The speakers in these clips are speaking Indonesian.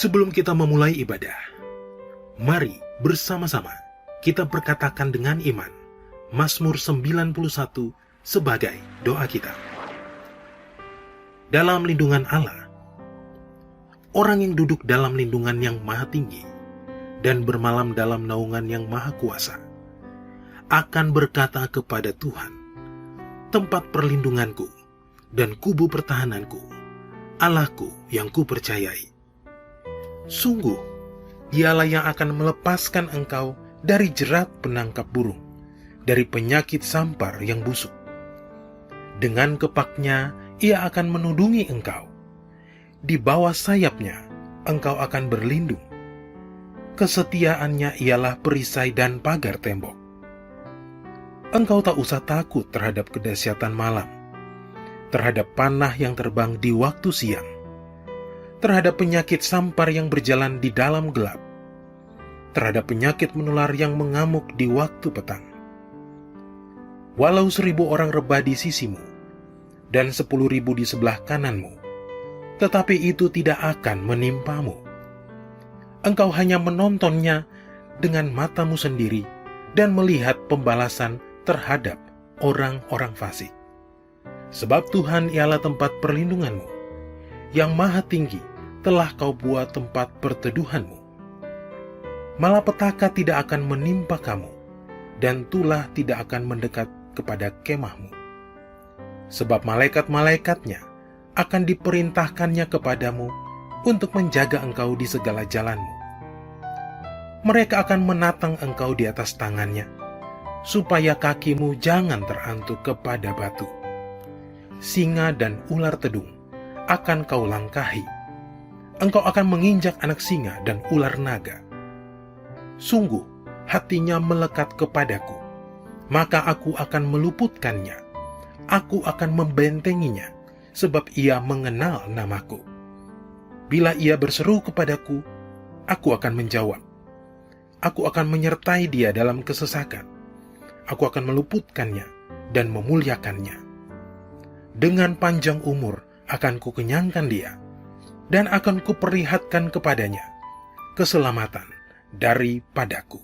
Sebelum kita memulai ibadah, mari bersama-sama kita perkatakan dengan iman Mazmur 91 sebagai doa kita. Dalam lindungan Allah, orang yang duduk dalam lindungan yang maha tinggi dan bermalam dalam naungan yang maha kuasa akan berkata kepada Tuhan, tempat perlindunganku dan kubu pertahananku, Allahku yang kupercayai. Sungguh, Dialah yang akan melepaskan engkau dari jerat penangkap burung, dari penyakit sampar yang busuk. Dengan kepaknya, Ia akan menudungi engkau. Di bawah sayapnya, engkau akan berlindung. Kesetiaannya ialah perisai dan pagar tembok. Engkau tak usah takut terhadap kedahsyatan malam, terhadap panah yang terbang di waktu siang, terhadap penyakit sampar yang berjalan di dalam gelap, terhadap penyakit menular yang mengamuk di waktu petang. Walau 1.000 orang rebah di sisimu, dan 10.000 di sebelah kananmu, tetapi itu tidak akan menimpamu. Engkau hanya menontonnya dengan matamu sendiri dan melihat pembalasan terhadap orang-orang fasik. Sebab Tuhan ialah tempat perlindunganmu, yang maha tinggi telah kau buat tempat perteduhanmu. Malapetaka tidak akan menimpa kamu, dan tulah tidak akan mendekat kepada kemahmu. Sebab malaikat-malaikatnya akan diperintahkannya kepadamu untuk menjaga engkau di segala jalanmu. Mereka akan menatang engkau di atas tangannya, supaya kakimu jangan terantuk kepada batu. Singa dan ular tedung akan kau langkahi. Engkau akan menginjak anak singa dan ular naga. Sungguh, hatinya melekat kepadaku, maka aku akan meluputkannya. Aku akan membentenginya, sebab ia mengenal namaku. Bila ia berseru kepadaku, aku akan menjawab. Aku akan menyertai dia dalam kesesakan. Aku akan meluputkannya dan memuliakannya. Dengan panjang umur akan kukenyangkan dia, dan akan kuperlihatkan kepadanya keselamatan daripadaku.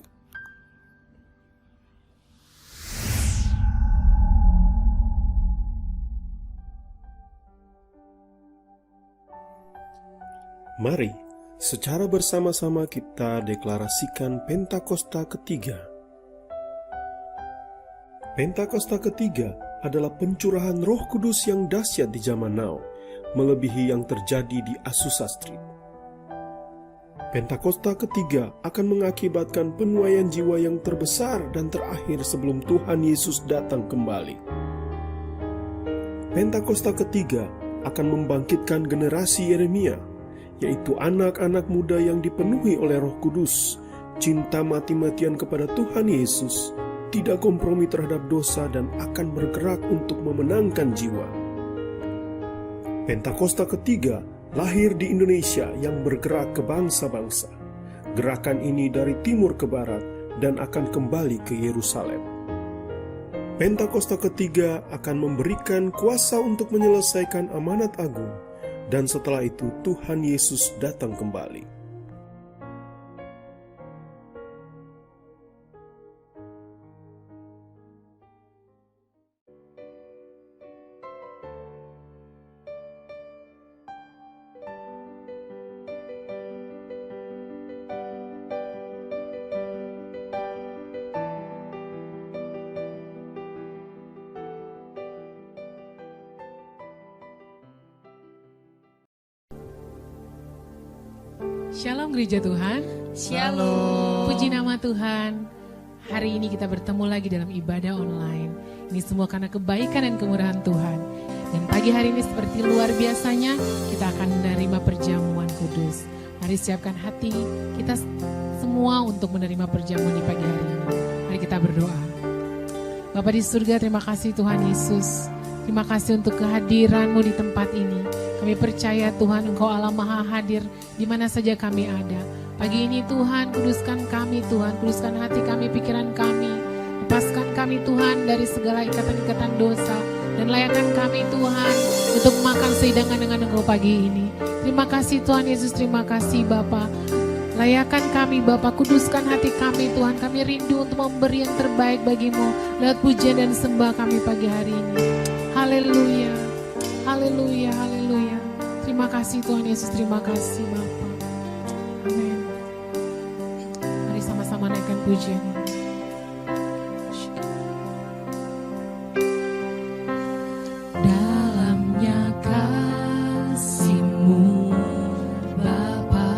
Mari, secara bersama-sama kita deklarasikan Pentakosta ketiga. Pentakosta ketiga adalah pencurahan Roh Kudus yang dahsyat di zaman now, melebihi yang terjadi di Azusa Street. Pentakosta ketiga akan mengakibatkan penuaian jiwa yang terbesar dan terakhir sebelum Tuhan Yesus datang kembali. Pentakosta ketiga akan membangkitkan generasi Yeremia, yaitu anak-anak muda yang dipenuhi oleh Roh Kudus, cinta mati-matian kepada Tuhan Yesus, tidak kompromi terhadap dosa dan akan bergerak untuk memenangkan jiwa. Pentakosta ketiga lahir di Indonesia yang bergerak ke bangsa-bangsa. Gerakan ini dari timur ke barat dan akan kembali ke Yerusalem. Pentakosta ketiga akan memberikan kuasa untuk menyelesaikan amanat agung, dan setelah itu Tuhan Yesus datang kembali. Shalom gereja Tuhan. Shalom. Puji nama Tuhan. Hari ini kita bertemu lagi dalam ibadah online. Ini semua karena kebaikan dan kemurahan Tuhan. Dan pagi hari ini seperti luar biasanya kita akan menerima perjamuan kudus. Mari siapkan hati kita semua untuk menerima perjamuan di pagi hari ini. Mari kita berdoa. Bapa di surga, terima kasih Tuhan Yesus. Terima kasih untuk kehadiran-Mu di tempat ini. Kami percaya Tuhan Engkau Allah Maha Hadir di mana saja kami ada. Pagi ini Tuhan, kuduskan kami Tuhan, kuduskan hati kami, pikiran kami. Lepaskan kami Tuhan dari segala ikatan-ikatan dosa. Dan layakkan kami Tuhan untuk makan sehidangan dengan Engkau pagi ini. Terima kasih Tuhan Yesus, terima kasih Bapa. Layakan kami Bapa, kuduskan hati kami Tuhan. Kami rindu untuk memberi yang terbaik bagimu lewat pujian dan sembah kami pagi hari ini. Haleluya, haleluya, haleluya. Terima kasih Tuhan Yesus, terima kasih Bapa. Amin. Mari sama-sama naikkan pujian ini. Dalamnya kasih-Mu Bapa,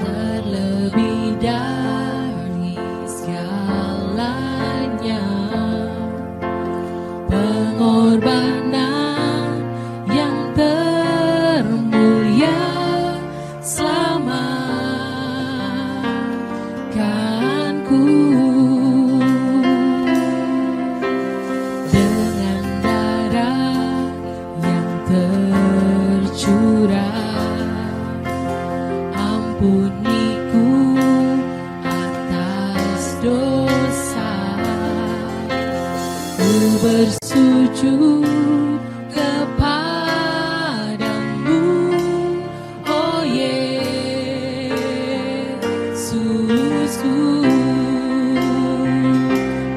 terlebih dari segalanya, pengorbanan yang termulia selamatkanku. Dengan darah yang tercurah, ampuniku atas dosa. Ku bersujud kepadamu, oh Yesusku.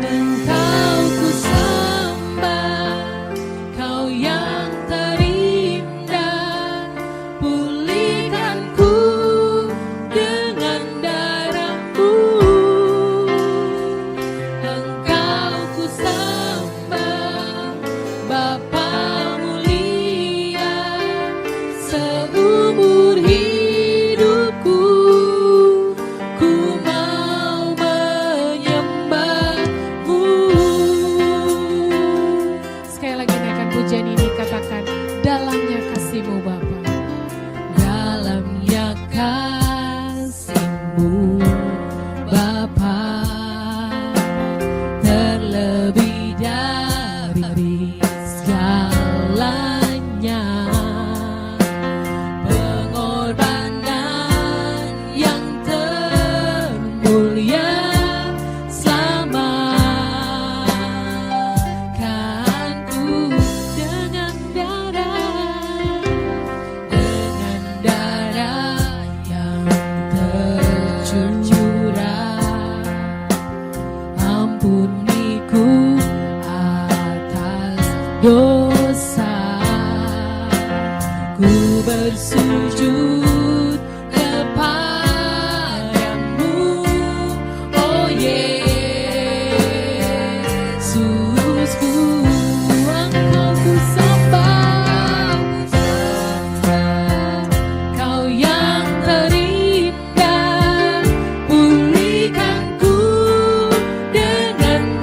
Engkau ku sembah, Kau yang terindah. Pulihkanku dengan darah-Mu. Engkau ku sembah, Bapa mulia, seumur hidupku ku mau menyembah-Mu. Sekali lagi naikkan pujian ini, katakan dalamnya kasih-Mu Bapa. Dalamnya kasih-Mu Bapa, terlebih dari segalanya, pengorbanan yang termulia selamatkanku. Dengan darah yang tercurah, ampuniku atas dosa. Ku bersujud kepadamu, oh Yesusku. Engkau ku sembah, Kau yang terindah. Pulihkanku dengan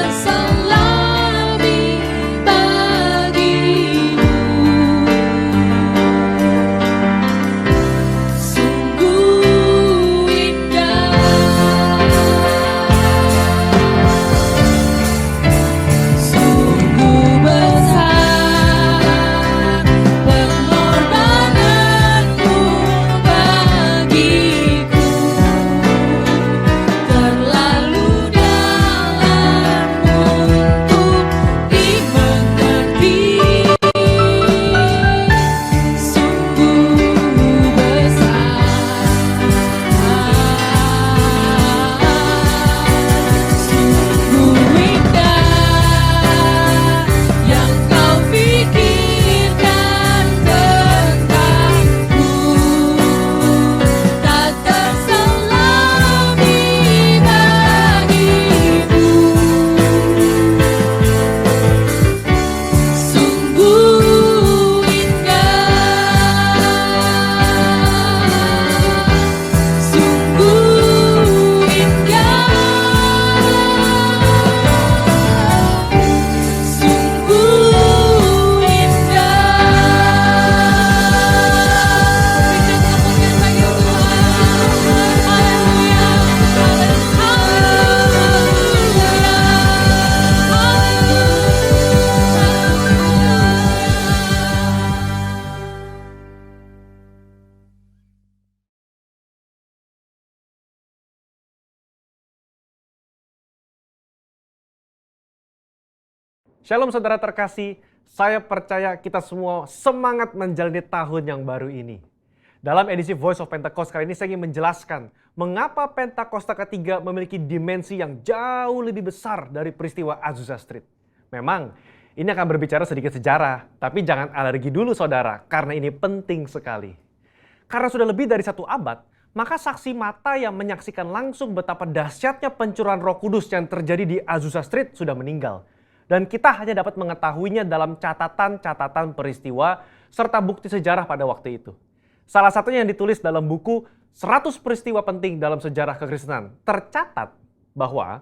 terselami bagimu. Sungguh indah, sungguh besar pengorbananmu bagiku, terlalu dalam untuk dimengerti. Sungguh besar, sungguh indah yang kau pikirkan tentangku, tak terselami bagimu. Sungguh indah, sungguh indah, sungguh Shalom saudara terkasih, saya percaya kita semua semangat menjalani tahun yang baru ini. Dalam edisi Voice of Pentecost kali ini saya ingin menjelaskan mengapa Pentakosta ketiga memiliki dimensi yang jauh lebih besar dari peristiwa Azusa Street. Memang ini akan berbicara sedikit sejarah, tapi jangan alergi dulu saudara, karena ini penting sekali. Karena sudah lebih dari 1 abad, maka saksi mata yang menyaksikan langsung betapa dahsyatnya pencurahan Roh Kudus yang terjadi di Azusa Street sudah meninggal. Dan kita hanya dapat mengetahuinya dalam catatan-catatan peristiwa serta bukti sejarah pada waktu itu. Salah satunya yang ditulis dalam buku 100 peristiwa penting dalam sejarah kekristenan. Tercatat bahwa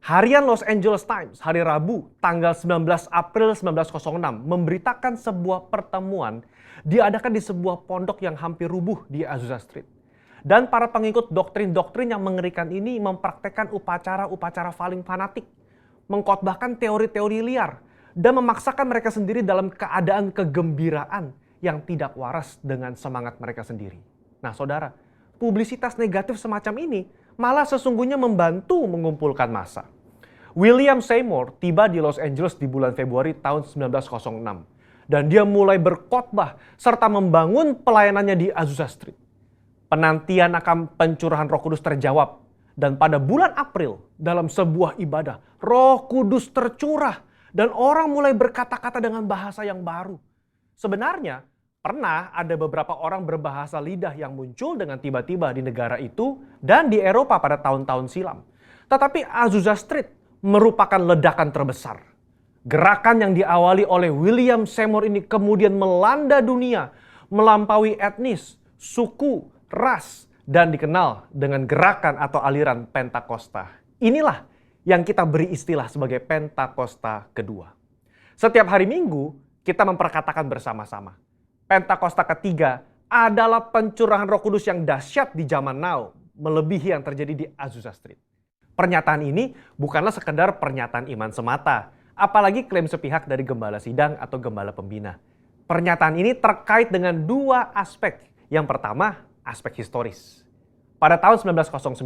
harian Los Angeles Times hari Rabu tanggal 19 April 1906 memberitakan sebuah pertemuan diadakan di sebuah pondok yang hampir rubuh di Azusa Street. Dan para pengikut doktrin-doktrin yang mengerikan ini mempraktekkan upacara-upacara paling fanatik, mengkhotbahkan teori-teori liar, dan memaksakan mereka sendiri dalam keadaan kegembiraan yang tidak waras dengan semangat mereka sendiri. Nah saudara, publisitas negatif semacam ini malah sesungguhnya membantu mengumpulkan massa. William Seymour tiba di Los Angeles di bulan Februari tahun 1906. Dan dia mulai berkhotbah serta membangun pelayanannya di Azusa Street. Penantian akan pencurahan Roh Kudus terjawab. Dan pada bulan April, dalam sebuah ibadah, Roh Kudus tercurah dan orang mulai berkata-kata dengan bahasa yang baru. Sebenarnya, pernah ada beberapa orang berbahasa lidah yang muncul dengan tiba-tiba di negara itu dan di Eropa pada tahun-tahun silam. Tetapi Azusa Street merupakan ledakan terbesar. Gerakan yang diawali oleh William Seymour ini kemudian melanda dunia, melampaui etnis, suku, ras, dan dikenal dengan gerakan atau aliran Pentakosta. Inilah yang kita beri istilah sebagai Pentakosta kedua. Setiap hari Minggu, kita memperkatakan bersama-sama. Pentakosta ketiga adalah pencurahan Roh Kudus yang dahsyat di zaman now, melebihi yang terjadi di Azusa Street. Pernyataan ini bukanlah sekedar pernyataan iman semata, apalagi klaim sepihak dari gembala sidang atau gembala pembina. Pernyataan ini terkait dengan 2 aspek. Yang pertama, aspek historis. Pada tahun 1909,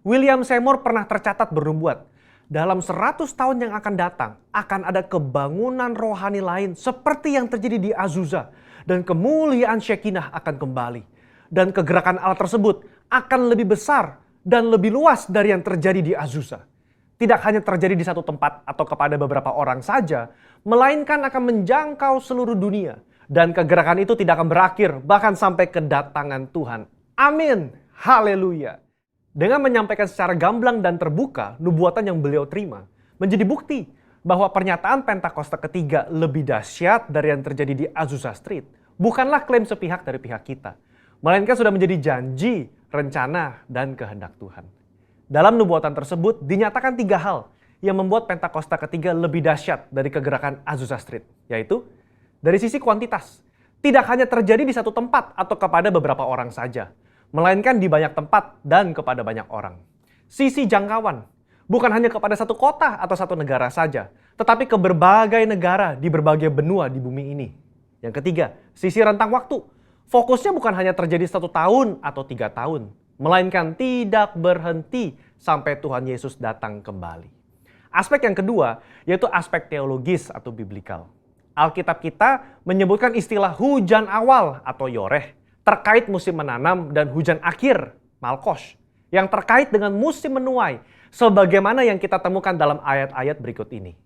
William Seymour pernah tercatat bernubuat, dalam 100 tahun yang akan datang, akan ada kebangunan rohani lain seperti yang terjadi di Azusa, dan kemuliaan Shekinah akan kembali. Dan kegerakan Allah tersebut akan lebih besar dan lebih luas dari yang terjadi di Azusa. Tidak hanya terjadi di satu tempat atau kepada beberapa orang saja, melainkan akan menjangkau seluruh dunia. Dan kegerakan itu tidak akan berakhir, bahkan sampai kedatangan Tuhan. Amin. Haleluya. Dengan menyampaikan secara gamblang dan terbuka nubuatan yang beliau terima, menjadi bukti bahwa pernyataan Pentakosta ketiga lebih dahsyat dari yang terjadi di Azusa Street bukanlah klaim sepihak dari pihak kita, melainkan sudah menjadi janji, rencana, dan kehendak Tuhan. Dalam nubuatan tersebut dinyatakan 3 hal yang membuat Pentakosta ketiga lebih dahsyat dari kegerakan Azusa Street, yaitu dari sisi kuantitas. Tidak hanya terjadi di satu tempat atau kepada beberapa orang saja, melainkan di banyak tempat dan kepada banyak orang. Sisi jangkauan, bukan hanya kepada satu kota atau satu negara saja, tetapi ke berbagai negara di berbagai benua di bumi ini. Yang ketiga, sisi rentang waktu. Fokusnya bukan hanya terjadi 1 tahun atau 3 tahun, melainkan tidak berhenti sampai Tuhan Yesus datang kembali. Aspek yang kedua, yaitu aspek teologis atau biblikal. Alkitab kita menyebutkan istilah hujan awal atau yoreh terkait musim menanam dan hujan akhir, malkos, yang terkait dengan musim menuai, sebagaimana yang kita temukan dalam ayat-ayat berikut ini.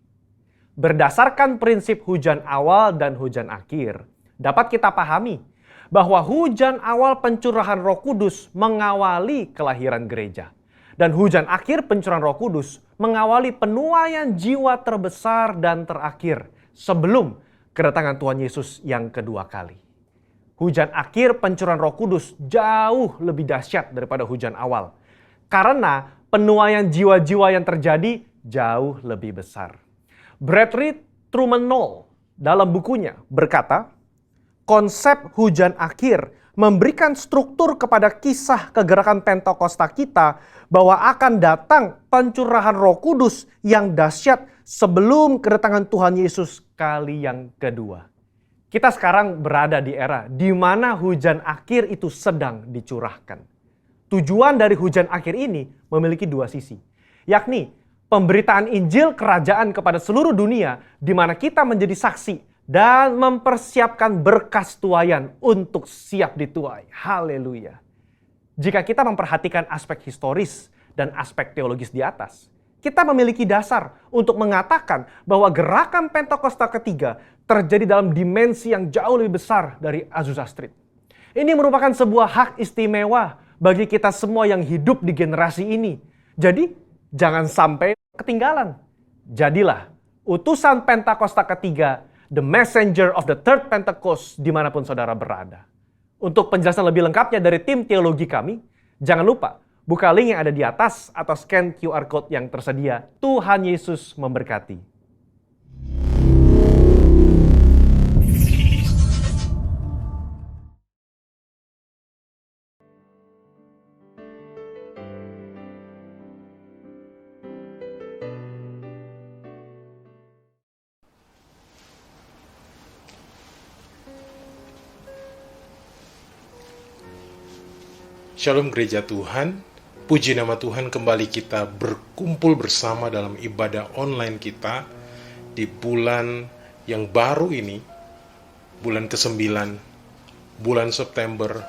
Berdasarkan prinsip hujan awal dan hujan akhir, dapat kita pahami bahwa hujan awal pencurahan Roh Kudus mengawali kelahiran gereja. Dan hujan akhir pencurahan Roh Kudus mengawali penuaian jiwa terbesar dan terakhir sebelum kedatangan Tuhan Yesus yang kedua kali. Hujan akhir pencurahan Roh Kudus jauh lebih dahsyat daripada hujan awal. Karena penuaian jiwa-jiwa yang terjadi jauh lebih besar. Bradley Truman Knoll dalam bukunya berkata, konsep hujan akhir memberikan struktur kepada kisah kegerakan Pentakosta kita bahwa akan datang pencurahan Roh Kudus yang dahsyat sebelum kedatangan Tuhan Yesus kali yang kedua. Kita sekarang berada di era di mana hujan akhir itu sedang dicurahkan. Tujuan dari hujan akhir ini memiliki 2 sisi, yakni pemberitaan Injil Kerajaan kepada seluruh dunia di mana kita menjadi saksi dan mempersiapkan berkas tuaian untuk siap dituai. Haleluya. Jika kita memperhatikan aspek historis dan aspek teologis di atas, kita memiliki dasar untuk mengatakan bahwa gerakan Pentakosta ketiga terjadi dalam dimensi yang jauh lebih besar dari Azusa Street. Ini merupakan sebuah hak istimewa bagi kita semua yang hidup di generasi ini. Jadi, jangan sampai ketinggalan. Jadilah utusan Pentakosta ketiga, the messenger of the third Pentecost dimanapun saudara berada. Untuk penjelasan lebih lengkapnya dari tim teologi kami, jangan lupa buka link yang ada di atas atau scan QR Code yang tersedia. Tuhan Yesus memberkati. Shalom gereja Tuhan, puji nama Tuhan, kembali kita berkumpul bersama dalam ibadah online kita di bulan yang baru ini, bulan ke-9, bulan September,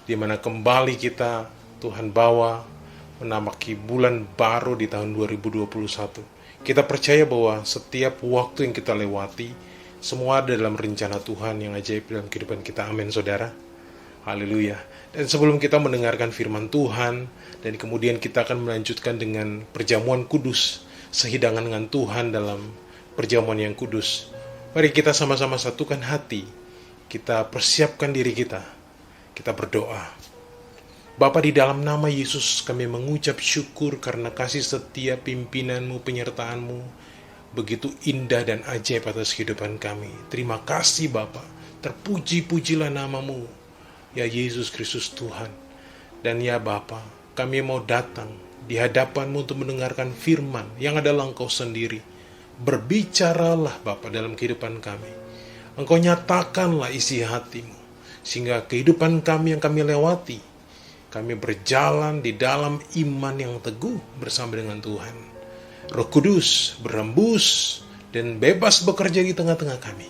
di mana kembali kita Tuhan bawa menamaki bulan baru di tahun 2021. Kita percaya bahwa setiap waktu yang kita lewati, semua ada dalam rencana Tuhan yang ajaib dalam kehidupan kita. Amin, saudara. Haleluya. Dan sebelum kita mendengarkan firman Tuhan, dan kemudian kita akan melanjutkan dengan perjamuan kudus, sehidangan dengan Tuhan dalam perjamuan yang kudus. Mari kita sama-sama satukan hati, kita persiapkan diri kita berdoa. Bapa, di dalam nama Yesus kami mengucap syukur karena kasih setia pimpinan-Mu, penyertaan-Mu, begitu indah dan ajaib atas kehidupan kami. Terima kasih Bapa, terpuji-pujilah nama-Mu, ya Yesus Kristus Tuhan. Dan ya Bapa, kami mau datang di hadapan-Mu untuk mendengarkan firman yang adalah Engkau sendiri. Berbicaralah Bapa dalam kehidupan kami. Engkau nyatakanlah isi hati-Mu, sehingga kehidupan kami yang kami lewati, kami berjalan di dalam iman yang teguh bersama dengan Tuhan. Roh Kudus berembus dan bebas bekerja di tengah-tengah kami.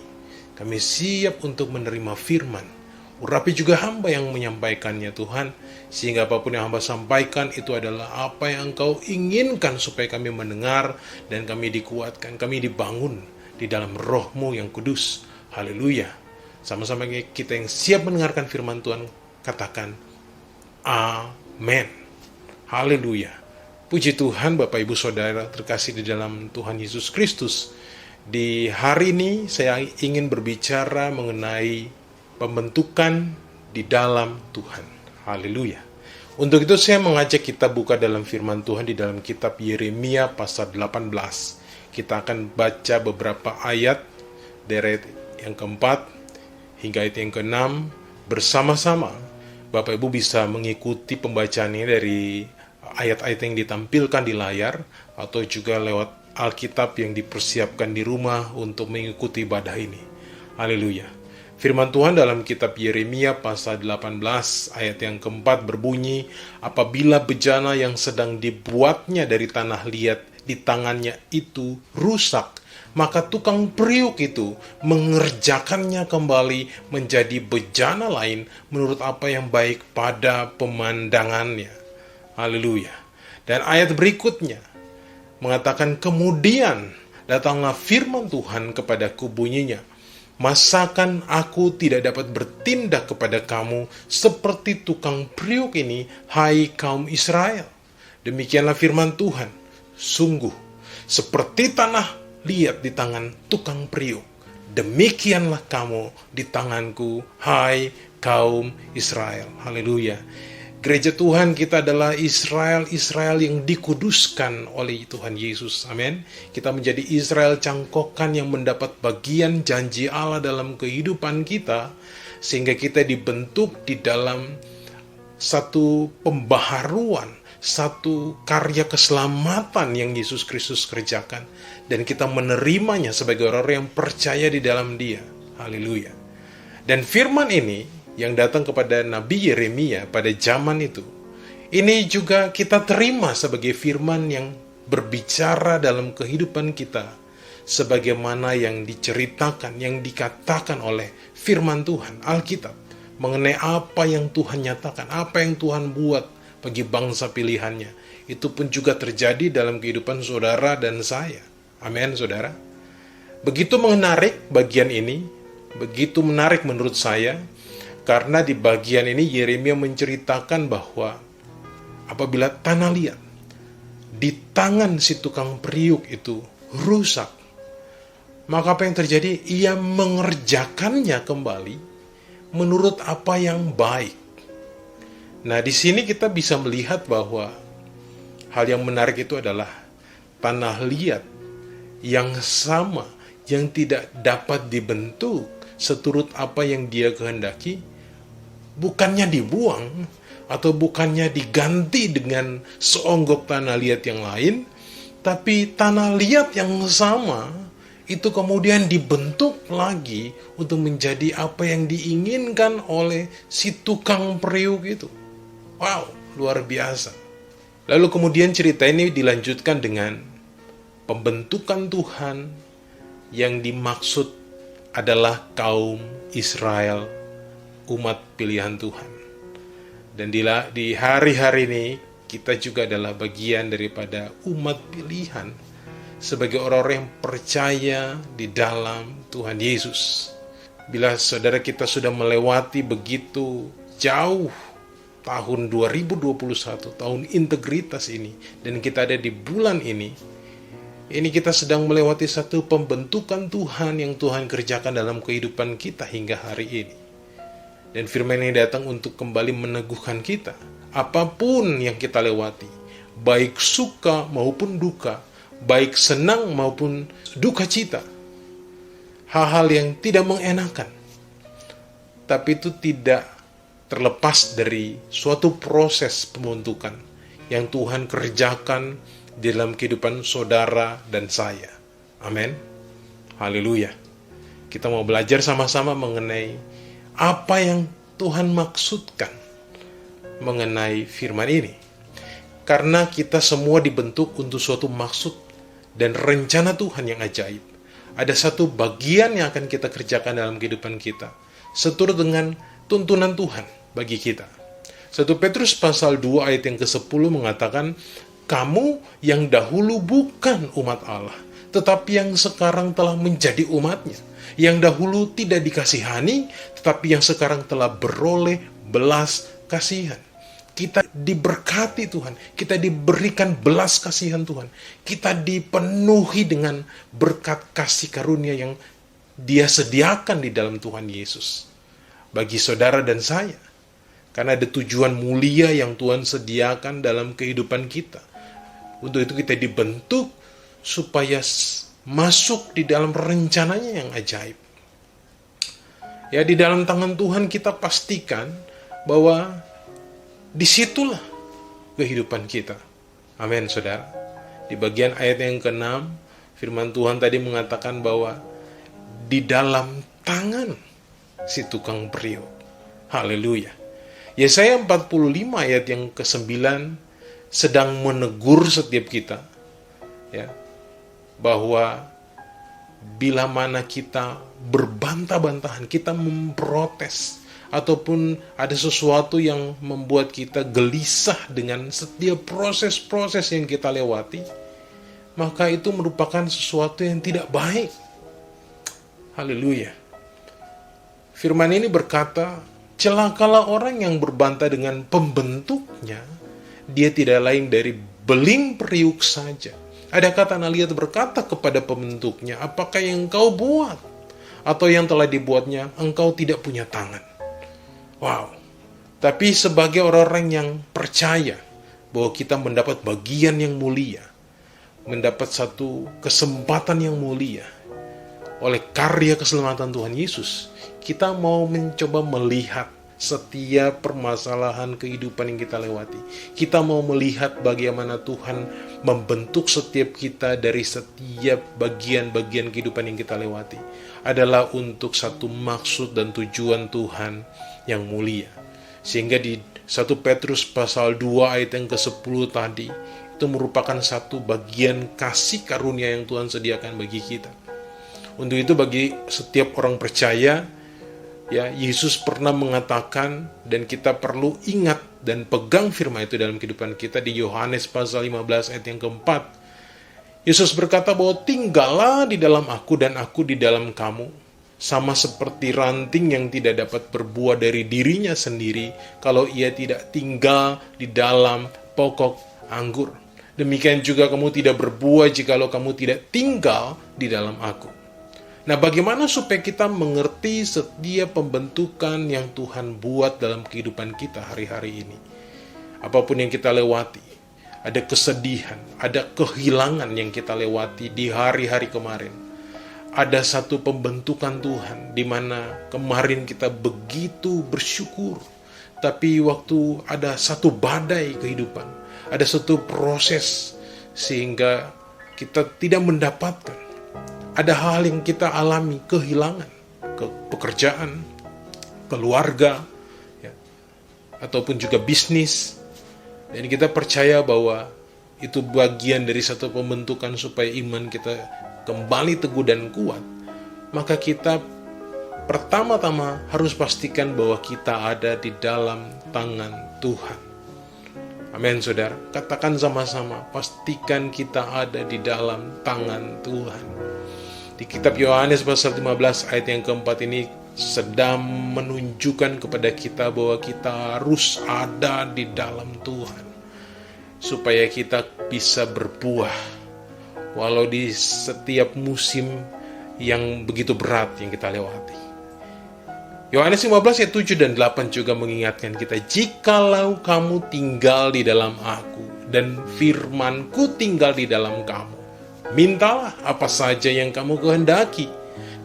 Kami siap untuk menerima firman. Urapi juga hamba yang menyampaikannya Tuhan, sehingga apapun yang hamba sampaikan itu adalah apa yang Engkau inginkan supaya kami mendengar dan kami dikuatkan, kami dibangun di dalam Roh-Mu yang kudus. Haleluya. Sama-sama kita yang siap mendengarkan firman Tuhan, katakan amin. Haleluya. Puji Tuhan Bapak Ibu Saudara terkasih di dalam Tuhan Yesus Kristus. Di hari ini saya ingin berbicara mengenai pembentukan di dalam Tuhan. Haleluya. Untuk itu saya mengajak kita buka dalam firman Tuhan di dalam kitab Yeremia pasal 18. Kita akan baca beberapa ayat dari ayat yang keempat hingga ayat yang keenam bersama-sama. Bapak Ibu bisa mengikuti pembacaannya dari ayat-ayat yang ditampilkan di layar atau juga lewat Alkitab yang dipersiapkan di rumah untuk mengikuti ibadah ini. Haleluya. Firman Tuhan dalam kitab Yeremia pasal 18 ayat yang keempat berbunyi, apabila bejana yang sedang dibuatnya dari tanah liat di tangannya itu rusak, maka tukang periuk itu mengerjakannya kembali menjadi bejana lain menurut apa yang baik pada pemandangannya. Haleluya. Dan ayat berikutnya mengatakan, kemudian datanglah firman Tuhan kepadaku bunyinya, masakan aku tidak dapat bertindak kepada kamu seperti tukang periuk ini, hai kaum Israel? Demikianlah firman Tuhan, sungguh seperti tanah liat di tangan tukang periuk, demikianlah kamu di tanganku, hai kaum Israel. Haleluya. Gereja Tuhan kita adalah Israel yang dikuduskan oleh Tuhan Yesus. Amin. Kita menjadi Israel cangkokan yang mendapat bagian janji Allah dalam kehidupan kita, sehingga kita dibentuk di dalam satu pembaharuan, satu karya keselamatan yang Yesus Kristus kerjakan, dan kita menerimanya sebagai orang yang percaya di dalam Dia. Haleluya. Dan firman ini yang datang kepada Nabi Yeremia pada zaman itu, ini juga kita terima sebagai firman yang berbicara dalam kehidupan kita, sebagaimana yang diceritakan, yang dikatakan oleh firman Tuhan, Alkitab, mengenai apa yang Tuhan nyatakan, apa yang Tuhan buat bagi bangsa pilihannya. Itu pun juga terjadi dalam kehidupan saudara dan saya. Amin, saudara. Begitu menarik bagian ini, begitu menarik menurut saya, karena di bagian ini Yeremia menceritakan bahwa apabila tanah liat di tangan si tukang periuk itu rusak, maka apa yang terjadi? Ia mengerjakannya kembali menurut apa yang baik. Nah, di sini kita bisa melihat bahwa hal yang menarik itu adalah tanah liat yang sama, yang tidak dapat dibentuk seturut apa yang Dia kehendaki, bukannya dibuang atau bukannya diganti dengan seonggok tanah liat yang lain, tapi tanah liat yang sama itu kemudian dibentuk lagi untuk menjadi apa yang diinginkan oleh si tukang periuk itu. Wow, luar biasa. Lalu kemudian cerita ini dilanjutkan dengan pembentukan Tuhan yang dimaksud adalah kaum Israel, umat pilihan Tuhan. Dan di hari-hari ini kita juga adalah bagian daripada umat pilihan sebagai orang-orang yang percaya di dalam Tuhan Yesus. Bila saudara kita sudah melewati begitu jauh tahun 2021, tahun integritas ini, dan kita ada di bulan ini kita sedang melewati satu pembentukan Tuhan yang Tuhan kerjakan dalam kehidupan kita hingga hari ini. Dan firman ini datang untuk kembali meneguhkan kita. Apapun yang kita lewati, baik suka maupun duka, baik senang maupun duka cita, hal-hal yang tidak mengenakan, tapi itu tidak terlepas dari suatu proses pembentukan yang Tuhan kerjakan dalam kehidupan saudara dan saya. Amin. Haleluya. Kita mau belajar sama-sama mengenai apa yang Tuhan maksudkan mengenai firman ini. Karena kita semua dibentuk untuk suatu maksud dan rencana Tuhan yang ajaib. Ada satu bagian yang akan kita kerjakan dalam kehidupan kita, seturut dengan tuntunan Tuhan bagi kita. 1 Petrus pasal 2 ayat yang ke-10 mengatakan, kamu yang dahulu bukan umat Allah, tetapi yang sekarang telah menjadi umatnya. Yang dahulu tidak dikasihani, tetapi yang sekarang telah beroleh belas kasihan. Kita diberkati Tuhan, kita diberikan belas kasihan Tuhan, kita dipenuhi dengan berkat kasih karunia yang Dia sediakan di dalam Tuhan Yesus. Bagi saudara dan saya, Karena ada tujuan mulia yang Tuhan sediakan dalam kehidupan kita. Untuk itu kita dibentuk supaya masuk di dalam rencananya yang ajaib. Ya, di dalam tangan Tuhan kita pastikan bahwa disitulah kehidupan kita. Amin, saudara. Di bagian ayat yang ke-6, firman Tuhan tadi mengatakan bahwa di dalam tangan si tukang periuk. Haleluya. Yesaya 45 ayat yang ke-9 sedang menegur setiap kita, ya, bahwa bila mana kita berbantah-bantahan, kita memprotes, ataupun ada sesuatu yang membuat kita gelisah dengan setiap proses-proses yang kita lewati, maka itu merupakan sesuatu yang tidak baik. Haleluya. Firman ini berkata, celakalah orang yang berbantah dengan pembentuknya, dia tidak lain dari beling periuk saja. Adakah tanah liat berkata kepada pembentuknya, apakah yang engkau buat? Atau yang telah dibuatnya, engkau tidak punya tangan. Wow. Tapi sebagai orang-orang yang percaya bahwa kita mendapat bagian yang mulia, mendapat satu kesempatan yang mulia oleh karya keselamatan Tuhan Yesus, kita mau mencoba melihat setiap permasalahan kehidupan yang kita lewati. Kita mau melihat bagaimana Tuhan membentuk setiap kita dari setiap bagian-bagian kehidupan yang kita lewati. Adalah untuk satu maksud dan tujuan Tuhan yang mulia. Sehingga di 1 Petrus pasal 2 ayat yang ke-10 tadi, itu merupakan satu bagian kasih karunia yang Tuhan sediakan bagi kita. Untuk itu bagi setiap orang percaya, ya, Yesus pernah mengatakan, dan kita perlu ingat dan pegang firman itu dalam kehidupan kita di Yohanes pasal 15 ayat yang keempat. Yesus berkata bahwa tinggallah di dalam aku dan aku di dalam kamu, sama seperti ranting yang tidak dapat berbuah dari dirinya sendiri kalau ia tidak tinggal di dalam pokok anggur. Demikian juga kamu tidak berbuah jikalau kamu tidak tinggal di dalam aku. Nah, bagaimana supaya kita mengerti setiap pembentukan yang Tuhan buat dalam kehidupan kita hari-hari ini? Apapun yang kita lewati, ada kesedihan, ada kehilangan yang kita lewati di hari-hari kemarin. Ada satu pembentukan Tuhan, di mana kemarin kita begitu bersyukur. Tapi waktu ada satu badai kehidupan, ada satu proses, sehingga kita tidak mendapatkan. Ada hal yang kita alami, kehilangan, pekerjaan, keluarga, ya, ataupun juga bisnis. Dan kita percaya bahwa itu bagian dari satu pembentukan supaya iman kita kembali teguh dan kuat. Maka kita pertama-tama harus pastikan bahwa kita ada di dalam tangan Tuhan. Amin, saudara. Katakan sama-sama, pastikan kita ada di dalam tangan Tuhan. Di kitab Yohanes pasal 15 ayat yang keempat ini sedang menunjukkan kepada kita bahwa kita harus ada di dalam Tuhan, supaya kita bisa berbuah walau di setiap musim yang begitu berat yang kita lewati. Yohanes 15 ayat 7 dan 8 juga mengingatkan kita, jikalau kamu tinggal di dalam aku dan firmanku tinggal di dalam kamu, mintalah apa saja yang kamu kehendaki,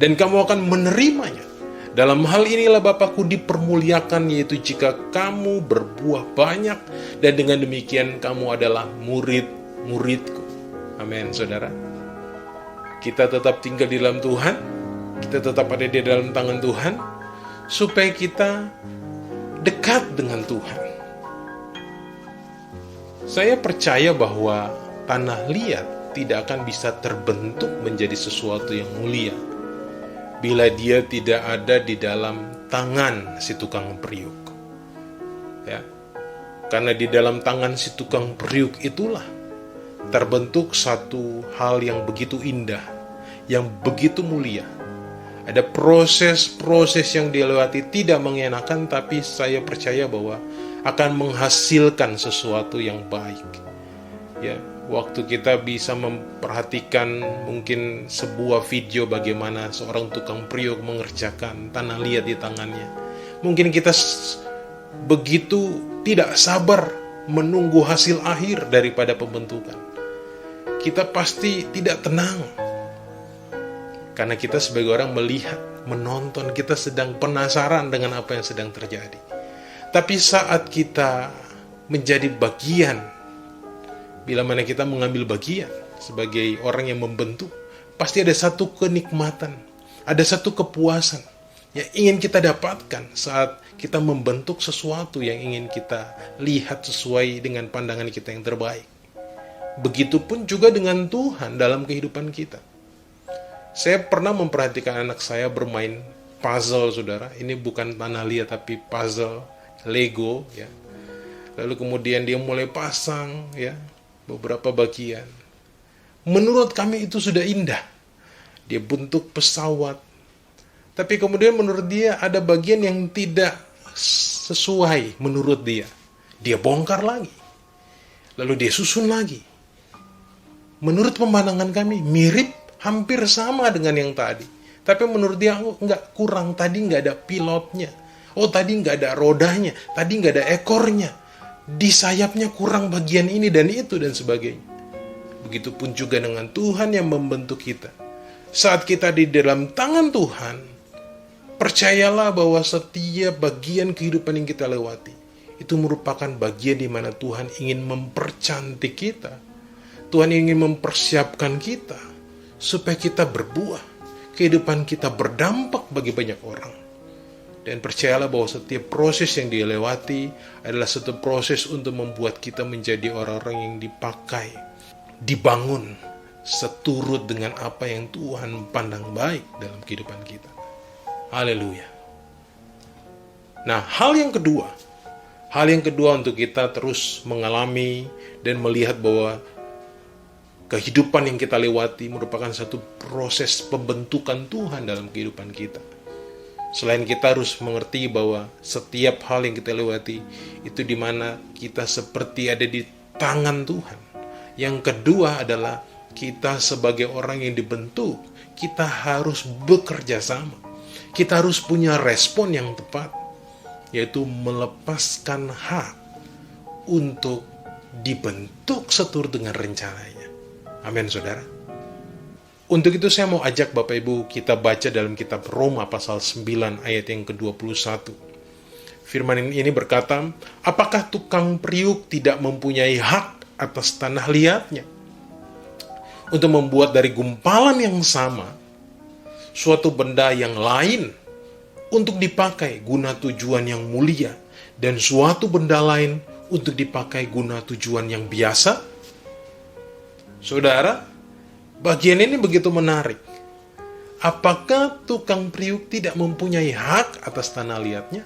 dan kamu akan menerimanya. Dalam hal inilah Bapakku dipermuliakan, yaitu jika kamu berbuah banyak, dan dengan demikian kamu adalah murid-muridku. Amin, saudara. Kita tetap tinggal di dalam Tuhan, kita tetap ada di dalam tangan Tuhan, supaya kita dekat dengan Tuhan. Saya percaya bahwa tanah liat tidak akan bisa terbentuk menjadi sesuatu yang mulia bila dia tidak ada di dalam tangan si tukang periuk. Ya. Karena di dalam tangan si tukang periuk itulah terbentuk satu hal yang begitu indah, yang begitu mulia. Ada proses-proses yang dilewati tidak mengenakan, tapi saya percaya bahwa akan menghasilkan sesuatu yang baik. Ya, waktu kita bisa memperhatikan mungkin sebuah video bagaimana seorang tukang periuk mengerjakan tanah liat di tangannya. Mungkin kita begitu tidak sabar menunggu hasil akhir daripada pembentukan. Kita pasti tidak tenang. Karena kita sebagai orang melihat, menonton, kita sedang penasaran dengan apa yang sedang terjadi. Tapi saat kita menjadi bagian, bila mana kita mengambil bagian sebagai orang yang membentuk, pasti ada satu kenikmatan, ada satu kepuasan yang ingin kita dapatkan saat kita membentuk sesuatu yang ingin kita lihat sesuai dengan pandangan kita yang terbaik. Begitupun juga dengan Tuhan dalam kehidupan kita. Saya pernah memperhatikan anak saya bermain puzzle, saudara. Ini bukan tanah liat, tapi puzzle, Lego, ya. Lalu kemudian dia mulai pasang, ya, beberapa bagian. Menurut kami itu sudah indah. Dia bentuk pesawat. Tapi kemudian menurut dia ada bagian yang tidak sesuai menurut dia. Dia bongkar lagi. Lalu dia susun lagi. Menurut pemandangan kami, mirip, hampir sama dengan yang tadi. Tapi menurut dia, enggak, kurang. Tadi enggak ada pilotnya. Oh, tadi enggak ada rodanya. Tadi enggak ada ekornya. Di sayapnya kurang bagian ini dan itu dan sebagainya. Begitupun juga dengan Tuhan yang membentuk kita. Saat kita di dalam tangan Tuhan, percayalah bahwa setiap bagian kehidupan yang kita lewati, itu merupakan bagian di mana Tuhan ingin mempercantik kita. Tuhan ingin mempersiapkan kita supaya kita berbuah, kehidupan kita berdampak bagi banyak orang. Dan percayalah bahwa setiap proses yang dia lewati adalah satu proses untuk membuat kita menjadi orang-orang yang dipakai, dibangun seturut dengan apa yang Tuhan pandang baik dalam kehidupan kita. Haleluya. Nah, hal yang kedua untuk kita terus mengalami dan melihat bahwa kehidupan yang kita lewati merupakan satu proses pembentukan Tuhan dalam kehidupan kita. Selain kita harus mengerti bahwa setiap hal yang kita lewati itu di mana kita seperti ada di tangan Tuhan. Yang kedua adalah kita sebagai orang yang dibentuk, kita harus bekerja sama. Kita harus punya respon yang tepat, yaitu melepaskan hak untuk dibentuk seturut dengan rencananya. Amin, saudara. Untuk itu saya mau ajak Bapak Ibu kita baca dalam kitab Roma pasal 9 ayat yang ke-21. Firman ini berkata, apakah tukang periuk tidak mempunyai hak atas tanah liatnya untuk membuat dari gumpalan yang sama suatu benda yang lain untuk dipakai guna tujuan yang mulia dan suatu benda lain untuk dipakai guna tujuan yang biasa? Saudara, bagian ini begitu menarik. Apakah tukang periuk tidak mempunyai hak atas tanah liatnya?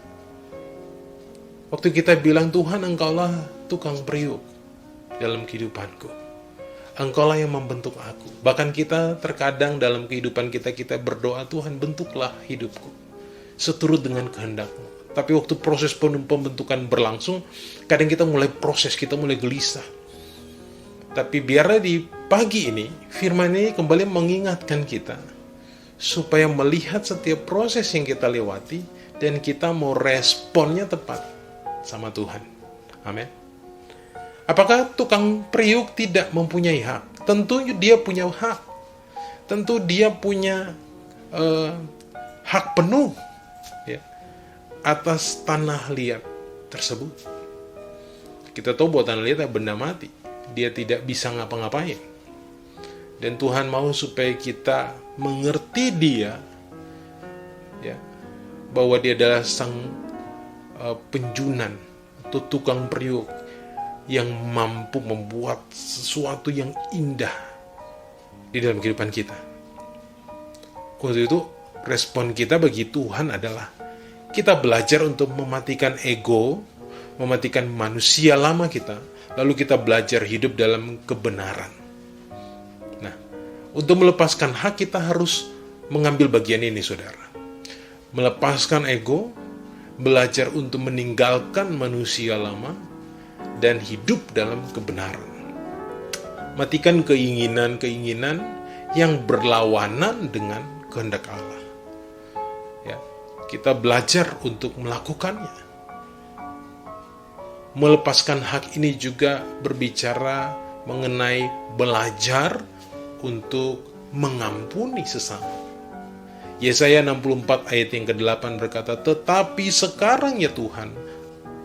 Waktu kita bilang, Tuhan, Engkaulah tukang periuk dalam kehidupanku. Engkaulah yang membentuk aku. Bahkan kita terkadang dalam kehidupan kita berdoa, Tuhan, bentuklah hidupku seturut dengan kehendak-Mu. Tapi waktu proses pembentukan berlangsung, kadang kita mulai gelisah. Tapi biarlah di pagi ini, firman ini kembali mengingatkan kita supaya melihat setiap proses yang kita lewati dan kita mau responnya tepat sama Tuhan. Amin. Apakah tukang periuk tidak mempunyai hak? Tentu dia punya hak. Tentu dia punya hak penuh, ya, atas tanah liat tersebut. Kita tahu bahwa tanah liat adalah benda mati. Dia tidak bisa ngapa-ngapain. Dan Tuhan mau supaya kita mengerti dia, ya, bahwa dia adalah sang penjunan atau tukang periuk yang mampu membuat sesuatu yang indah di dalam kehidupan kita. Waktu itu respon kita bagi Tuhan adalah kita belajar untuk mematikan ego, mematikan manusia lama kita, lalu kita belajar hidup dalam kebenaran. Nah, untuk melepaskan hak kita harus mengambil bagian ini, saudara. Melepaskan ego, belajar untuk meninggalkan manusia lama, dan hidup dalam kebenaran. Matikan keinginan-keinginan yang berlawanan dengan kehendak Allah. Ya, kita belajar untuk melakukannya. melepaskan hak ini juga berbicara mengenai belajar untuk mengampuni sesama. Yesaya 64 ayat yang ke-8 berkata, "Tetapi sekarang ya Tuhan,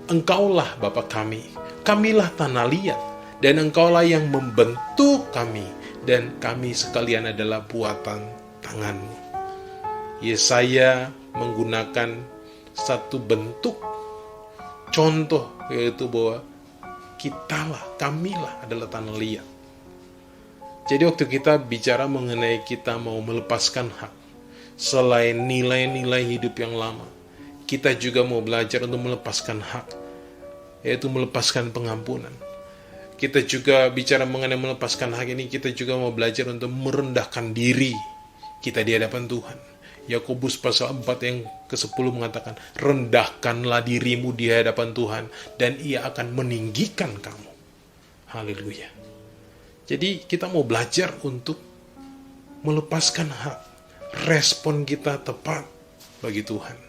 Engkaulah Bapa kami, kamilah tanah liat, dan Engkaulah yang membentuk kami, dan kami sekalian adalah buatan tangan-Mu." Yesaya menggunakan satu bentuk contoh, yaitu bahwa kamilah adalah tanah liat. Jadi waktu kita bicara mengenai kita mau melepaskan hak, selain nilai-nilai hidup yang lama, kita juga mau belajar untuk melepaskan hak, yaitu melepaskan pengampunan. Kita juga bicara mengenai melepaskan hak ini, kita juga mau belajar untuk merendahkan diri kita di hadapan Tuhan. Yakobus pasal 4 yang ke-10 mengatakan, "Rendahkanlah dirimu di hadapan Tuhan, dan Ia akan meninggikan kamu." Haleluya. Jadi kita mau belajar untuk melepaskan hak. Respon kita tepat bagi Tuhan.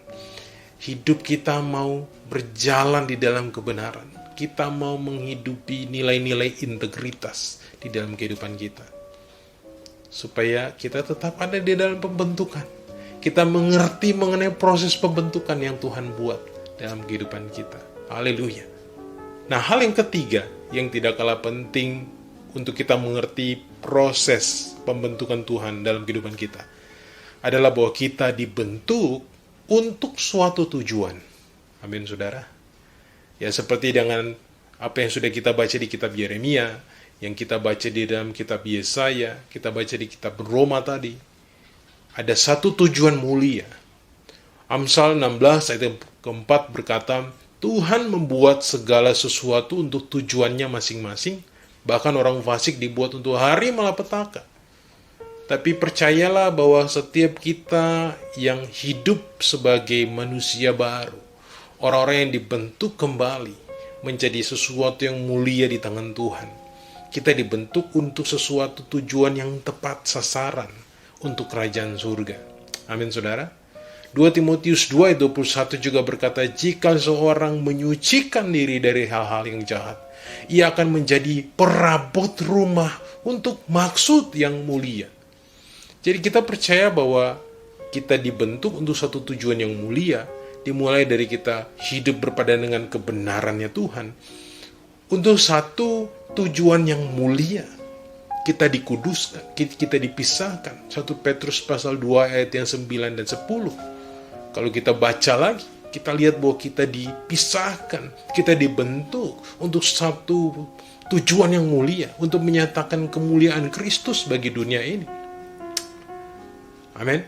Hidup kita mau berjalan di dalam kebenaran. Kita mau menghidupi nilai-nilai integritas di dalam kehidupan kita. Supaya kita tetap ada di dalam pembentukan. Kita mengerti mengenai proses pembentukan yang Tuhan buat dalam kehidupan kita. Haleluya. Nah, hal yang ketiga yang tidak kalah penting untuk kita mengerti proses pembentukan Tuhan dalam kehidupan kita adalah bahwa kita dibentuk untuk suatu tujuan. Amin, saudara. Ya, seperti dengan apa yang sudah kita baca di kitab Yeremia, yang kita baca di dalam kitab Yesaya, kita baca di kitab Roma tadi. Ada satu tujuan mulia. Amsal 16 ayat keempat berkata, "Tuhan membuat segala sesuatu untuk tujuannya masing-masing, bahkan orang fasik dibuat untuk hari malapetaka." Tapi percayalah bahwa setiap kita yang hidup sebagai manusia baru, orang-orang yang dibentuk kembali menjadi sesuatu yang mulia di tangan Tuhan. Kita dibentuk untuk sesuatu tujuan yang tepat sasaran untuk kerajaan surga. Amin, saudara. 2 Timotius 2 ayat 21 juga berkata, "Jika seorang menyucikan diri dari hal-hal yang jahat, ia akan menjadi perabot rumah untuk maksud yang mulia." Jadi kita percaya bahwa kita dibentuk untuk satu tujuan yang mulia, dimulai dari kita hidup berpadan dengan kebenarannya Tuhan, untuk satu tujuan yang mulia. Kita dikuduskan, kita dipisahkan. 1 Petrus pasal 2 ayat yang 9 dan 10. Kalau kita baca lagi, kita lihat bahwa kita dipisahkan, kita dibentuk untuk satu tujuan yang mulia, untuk menyatakan kemuliaan Kristus bagi dunia ini. Amin.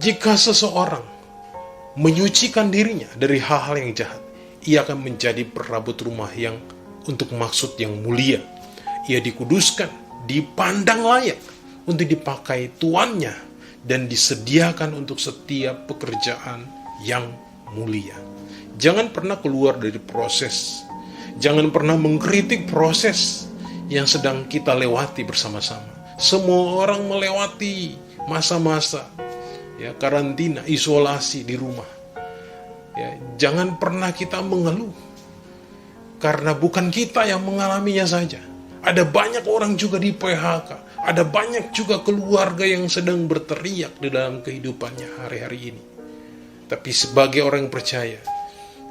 Jika seseorang menyucikan dirinya dari hal-hal yang jahat, ia akan menjadi perabot rumah yang untuk maksud yang mulia. Ia dikuduskan, dipandang layak untuk dipakai tuannya, dan disediakan untuk setiap pekerjaan yang mulia. Jangan pernah keluar dari proses. Jangan pernah mengkritik proses yang sedang kita lewati bersama-sama. Semua orang melewati masa-masa karantina, isolasi di rumah. Jangan pernah kita mengeluh, karena bukan kita yang mengalaminya saja. Ada banyak orang juga di PHK. Ada banyak juga keluarga yang sedang berteriak di dalam kehidupannya hari-hari ini. Tapi sebagai orang yang percaya,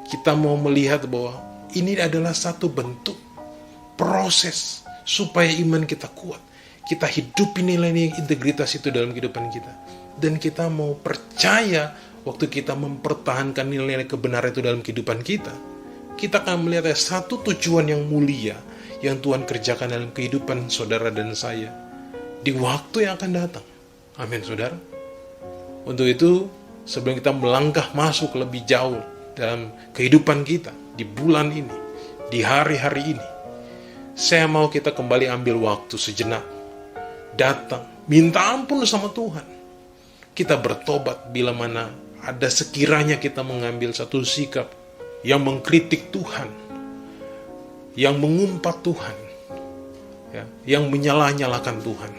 kita mau melihat bahwa ini adalah satu bentuk proses supaya iman kita kuat. Kita hidupi nilai-nilai integritas itu dalam kehidupan kita. Dan kita mau percaya waktu kita mempertahankan nilai-nilai kebenaran itu dalam kehidupan kita, kita akan melihat ada satu tujuan yang mulia yang Tuhan kerjakan dalam kehidupan saudara dan saya di waktu yang akan datang. Amin, saudara. Untuk itu, sebelum kita melangkah masuk lebih jauh dalam kehidupan kita di bulan ini, di hari-hari ini, saya mau kita kembali ambil waktu sejenak, datang, minta ampun sama Tuhan. Kita bertobat bila mana ada sekiranya kita mengambil satu sikap yang mengkritik Tuhan, yang mengumpat Tuhan, yang menyalah-nyalakan Tuhan.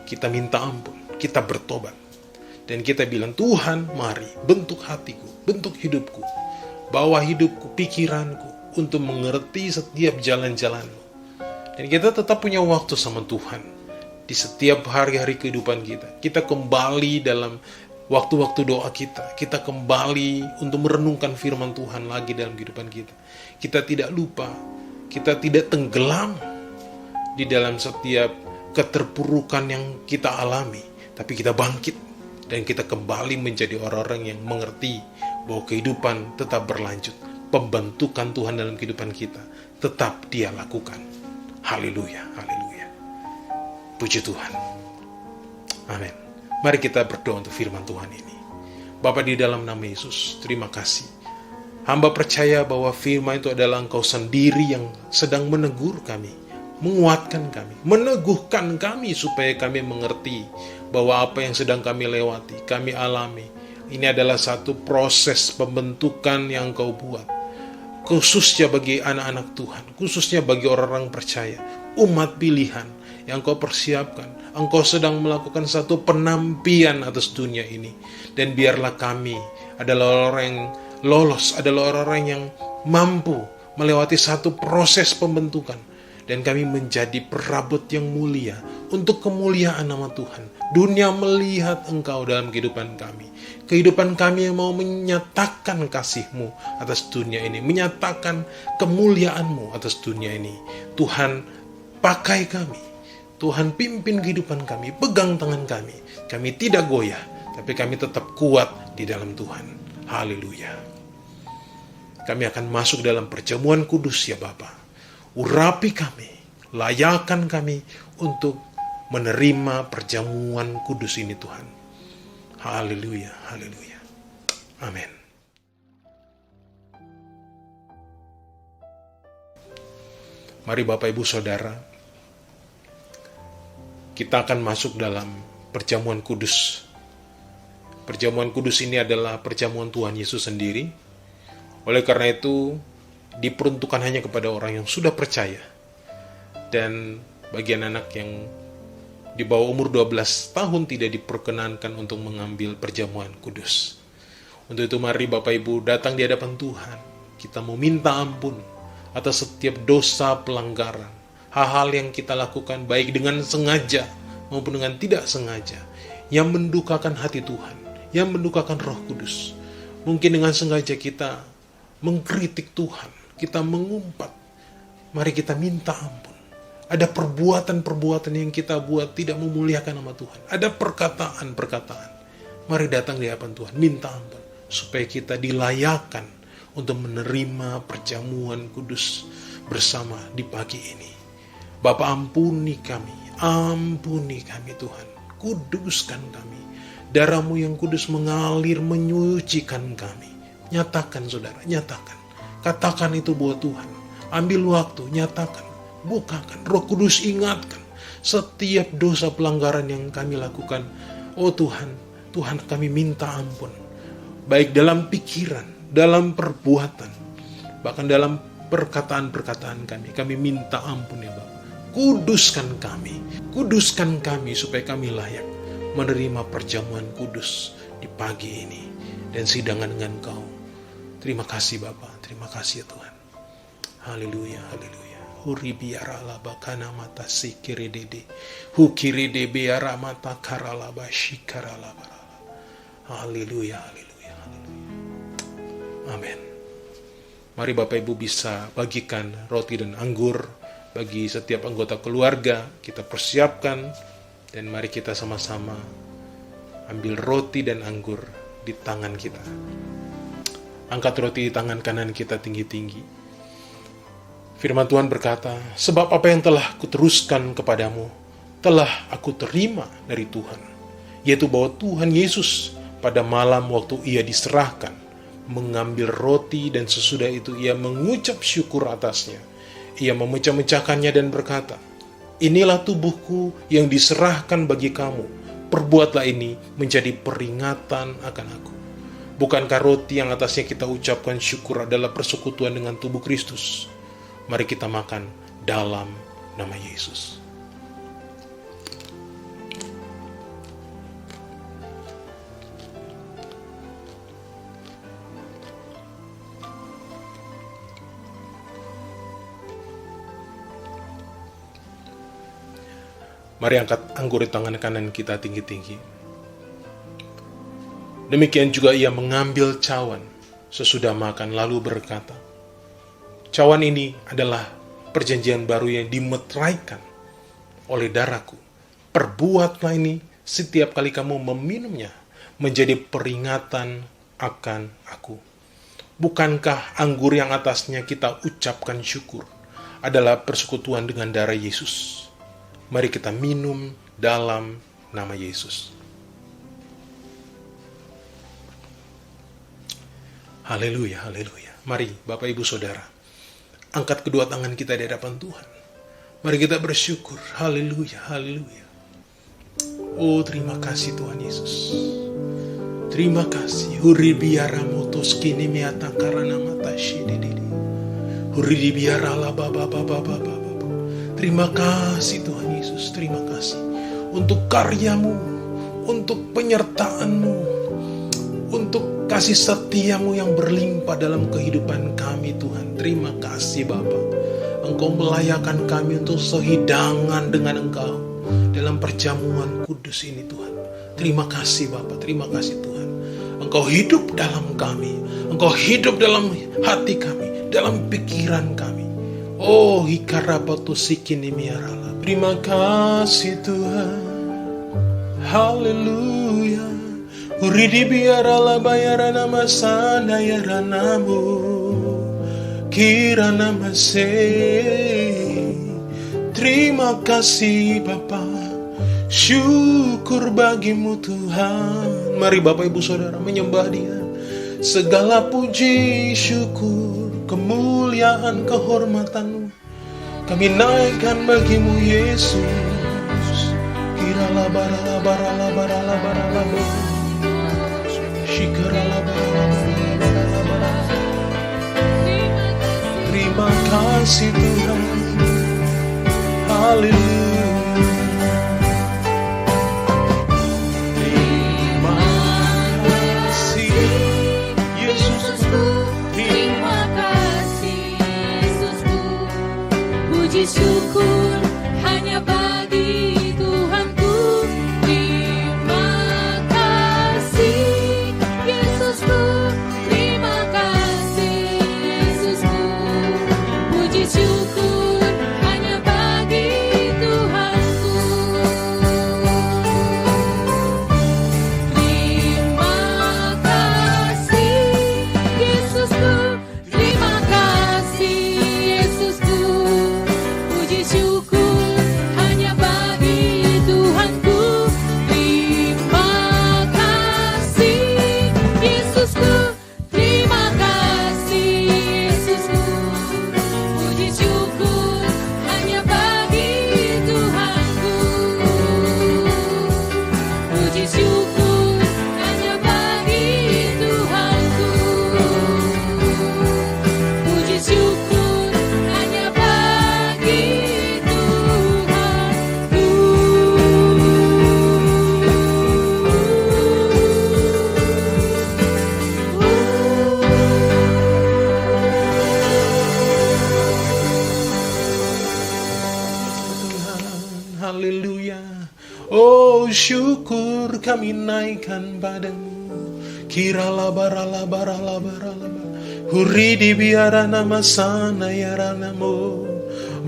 Kita minta ampun, kita bertobat, dan kita bilang, "Tuhan, mari bentuk hatiku, bentuk hidupku. bawa hidupku, pikiranku untuk mengerti setiap jalan-jalan-Mu. Dan kita tetap punya waktu sama Tuhan di setiap hari-hari kehidupan kita. Kita kembali dalam waktu-waktu doa kita. Kita kembali untuk merenungkan firman Tuhan lagi dalam kehidupan kita. Kita tidak lupa, kita tidak tenggelam di dalam setiap keterpurukan yang kita alami. Tapi kita bangkit dan kita kembali menjadi orang-orang yang mengerti bahwa kehidupan tetap berlanjut. Pembentukan Tuhan dalam kehidupan kita tetap Dia lakukan. Haleluya, haleluya. Puji Tuhan. Amin. Mari kita berdoa untuk firman Tuhan ini. Bapa, di dalam nama Yesus, terima kasih. Hamba percaya bahwa firman itu adalah Engkau sendiri yang sedang menegur kami, menguatkan kami, meneguhkan kami supaya kami mengerti bahwa apa yang sedang kami lewati, kami alami, ini adalah satu proses pembentukan yang Engkau buat. Khususnya bagi anak-anak Tuhan, khususnya bagi orang-orang percaya, umat pilihan yang Engkau persiapkan. Engkau sedang melakukan satu penampian atas dunia ini. Dan biarlah kami adalah orang yang lolos, adalah orang-orang yang mampu melewati satu proses pembentukan. Dan kami menjadi perabot yang mulia untuk kemuliaan nama Tuhan. Dunia melihat Engkau dalam kehidupan kami. Kehidupan kami yang mau menyatakan kasih-Mu atas dunia ini. Menyatakan kemuliaan-Mu atas dunia ini. Tuhan, pakai kami. Tuhan, pimpin kehidupan kami. Pegang tangan kami. Kami tidak goyah, tapi kami tetap kuat di dalam Tuhan. Haleluya. Kami akan masuk dalam perjamuan kudus ya Bapa. Urapi kami, layakan kami untuk menerima perjamuan kudus ini Tuhan. Haleluya, haleluya. Amin. Mari Bapak Ibu Saudara, kita akan masuk dalam perjamuan kudus. Perjamuan kudus ini adalah perjamuan Tuhan Yesus sendiri. Oleh karena itu, diperuntukkan hanya kepada orang yang sudah percaya. Dan bagi anak yang di bawah umur 12 tahun tidak diperkenankan untuk mengambil perjamuan kudus. Untuk itu mari Bapak Ibu datang di hadapan Tuhan. Kita mau minta ampun atas setiap dosa pelanggaran. Hal-hal yang kita lakukan baik dengan sengaja maupun dengan tidak sengaja. Yang mendukakan hati Tuhan. Yang mendukakan Roh Kudus. Mungkin dengan sengaja kita mengkritik Tuhan. Kita mengumpat. Mari kita minta ampun. Ada perbuatan-perbuatan yang kita buat tidak memuliakan nama Tuhan. Ada perkataan-perkataan. Mari datang di hadapan Tuhan, minta ampun. Supaya kita dilayakkan untuk menerima perjamuan kudus bersama di pagi ini. Bapa, ampuni kami Tuhan. Kuduskan kami. Darah-Mu yang kudus mengalir menyucikan kami. Nyatakan saudara, nyatakan. Katakan itu buat Tuhan. Ambil waktu, nyatakan. Bukakan, Roh Kudus ingatkan setiap dosa pelanggaran yang kami lakukan. Oh Tuhan, Tuhan kami minta ampun. Baik dalam pikiran, dalam perbuatan, bahkan dalam perkataan-perkataan kami minta ampun ya Bapak. Kuduskan kami supaya kami layak menerima perjamuan kudus di pagi ini dan sidangan dengan Kau. Terima kasih Bapak, terima kasih ya Tuhan. Haleluya, haleluya. Huri biara laba kana mata sikiri dede. Hukiri de biara mata karalaba shikaralaba. Haleluya, haleluya, haleluya. Amin. Mari Bapak Ibu bisa bagikan roti dan anggur bagi setiap anggota keluarga. Kita persiapkan dan mari kita sama-sama ambil roti dan anggur di tangan kita. Angkat roti di tangan kanan kita tinggi-tinggi. Firman Tuhan berkata, sebab apa yang telah kuteruskan kepadamu, telah aku terima dari Tuhan. Yaitu bahwa Tuhan Yesus pada malam waktu Ia diserahkan, mengambil roti dan sesudah itu Ia mengucap syukur atasnya. Ia memecah-mecahkannya dan berkata, inilah tubuhku yang diserahkan bagi kamu. Perbuatlah ini menjadi peringatan akan aku. Bukankah roti yang atasnya kita ucapkan syukur adalah persekutuan dengan tubuh Kristus? Mari kita makan dalam nama Yesus. Mari angkat anggur di tangan kanan kita tinggi-tinggi. Demikian juga ia mengambil cawan sesudah makan lalu berkata, cawan ini adalah perjanjian baru yang dimeteraikan oleh darahku. Perbuatlah ini setiap kali kamu meminumnya menjadi peringatan akan aku. Bukankah anggur yang atasnya kita ucapkan syukur adalah persekutuan dengan darah Yesus? Mari kita minum dalam nama Yesus. Haleluya, haleluya. Mari Bapak Ibu Saudara, angkat kedua tangan kita di hadapan Tuhan. Mari kita bersyukur. Haleluya, haleluya. Oh, terima kasih Tuhan Yesus. Terima kasih. Huri biara motos kini miata karana mata shididi. Huri biara la baba. Terima kasih Tuhan Yesus. Terima kasih untuk karyamu, untuk penyertaanmu, untuk kasih setiamu yang berlimpah dalam kehidupan kami Tuhan. Terima kasih Bapa. Engkau melayakan kami untuk sehidangan dengan Engkau dalam perjamuan kudus ini Tuhan. Terima kasih Bapa, terima kasih Tuhan. Engkau hidup dalam kami, Engkau hidup dalam hati kami, dalam pikiran kami. Oh, hikarabatu sikini miarala. Terima kasih Tuhan. Haleluya. Uridi biarala bayarana masana yaranamu. Kirana mase. Terima kasih Bapa. Syukur bagimu Tuhan. Mari Bapak Ibu Saudara menyembah Dia. Segala puji, syukur, kemuliaan, kehormatanmu kami naikkan bagimu Yesus. Kirala barala barala barala barala barala. Shikarala barala barala barala. Terima kasih Tuhan. Haleluya. Syukur hanya bagi Tuhanku. Terima kasih Yesusku. Terima kasih Yesusku. Puji syukur hanya bagi Tuhanku. Terima kasih Yesusku. Terima kasih Yesusku. Syukur hanya bagi Tuhanku. Terima kasih Yesusku. Terima kasih Yesusku. Puji syukur hanya bagi Tuhanku. Puji syukur hanya bagi Tuhanku. Puji syukur hanya bagi Haleluya. Oh, syukur kami naikkan padamu. Kirala barala barala barala. Huridi biara nama sana yaranamu.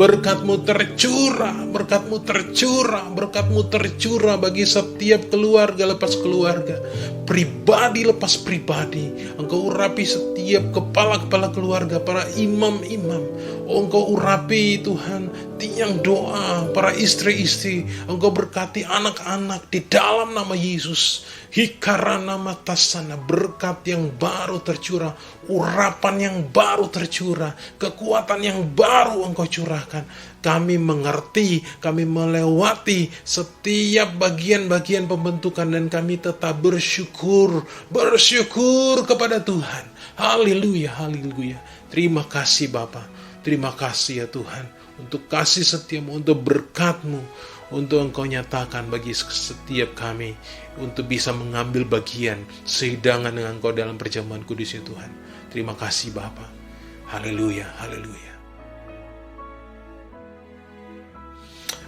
Berkat-Mu tercurah, Berkat-Mu tercurah, Berkat-Mu tercurah bagi setiap keluarga lepas keluarga, pribadi lepas pribadi. Engkau urapi setiap kepala-kepala keluarga, para imam-imam. Oh, Engkau urapi Tuhan tiang doa, para istri-istri. Engkau berkati anak-anak di dalam nama Yesus. Hikarana matasana, berkat yang baru tercurah, urapan yang baru tercurah, kekuatan yang baru Engkau curahkan. Kami mengerti, kami melewati setiap bagian-bagian pembentukan dan kami tetap bersyukur kepada Tuhan. Haleluya, haleluya. Terima kasih Bapa, terima kasih ya Tuhan untuk kasih setiamu, untuk berkat-Mu, untuk Engkau nyatakan bagi setiap kami untuk bisa mengambil bagian sehidangan dengan Engkau dalam perjamuan kudus ya Tuhan. Terima kasih Bapa. Haleluya, haleluya.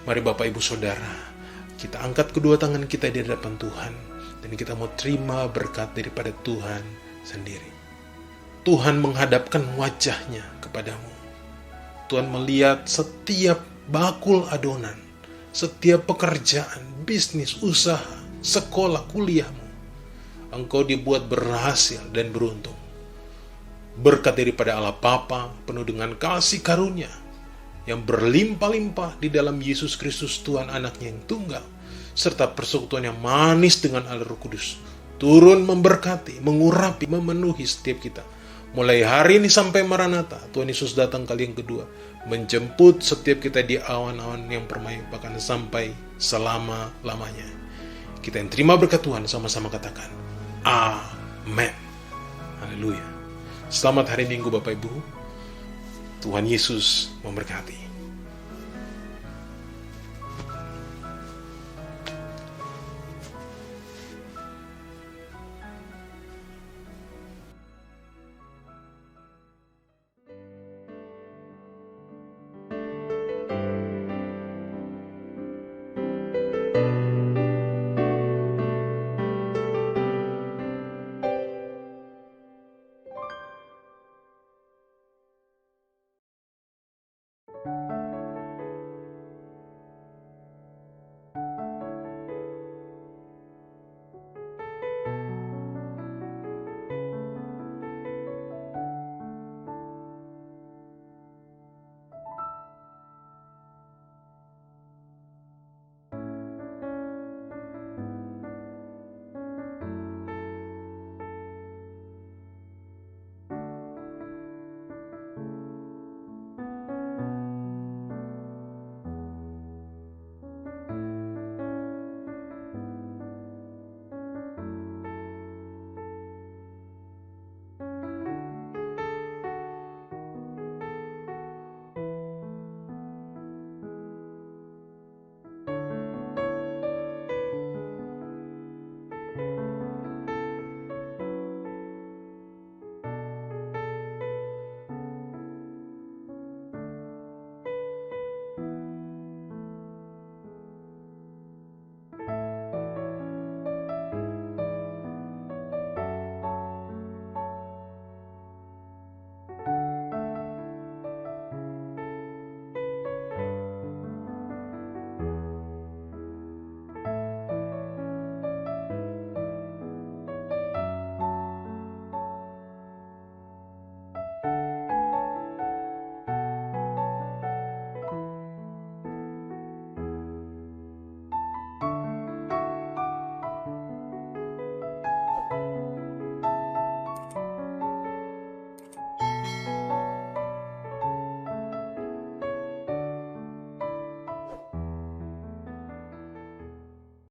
Mari Bapak Ibu Saudara, Kita angkat kedua tangan kita di hadapan Tuhan, dan kita mau terima berkat daripada Tuhan sendiri. Tuhan menghadapkan wajahnya kepadamu. Tuhan melihat setiap bakul adonan, setiap pekerjaan, bisnis, usaha, sekolah, kuliahmu. Engkau dibuat berhasil dan beruntung. Berkat daripada Allah Bapa penuh dengan kasih karunia yang berlimpah-limpah di dalam Yesus Kristus Tuhan Anaknya yang tunggal, serta persekutuan yang manis dengan Allah Roh Kudus, turun memberkati, mengurapi, memenuhi setiap kita. Mulai hari ini sampai Maranatha, Tuhan Yesus datang kali yang kedua, menjemput setiap kita di awan-awan yang permai, bahkan sampai selama-lamanya. Kita yang terima berkat Tuhan sama-sama katakan, Amen. Haleluya. Selamat hari Minggu Bapak Ibu. Tuhan Yesus memberkati.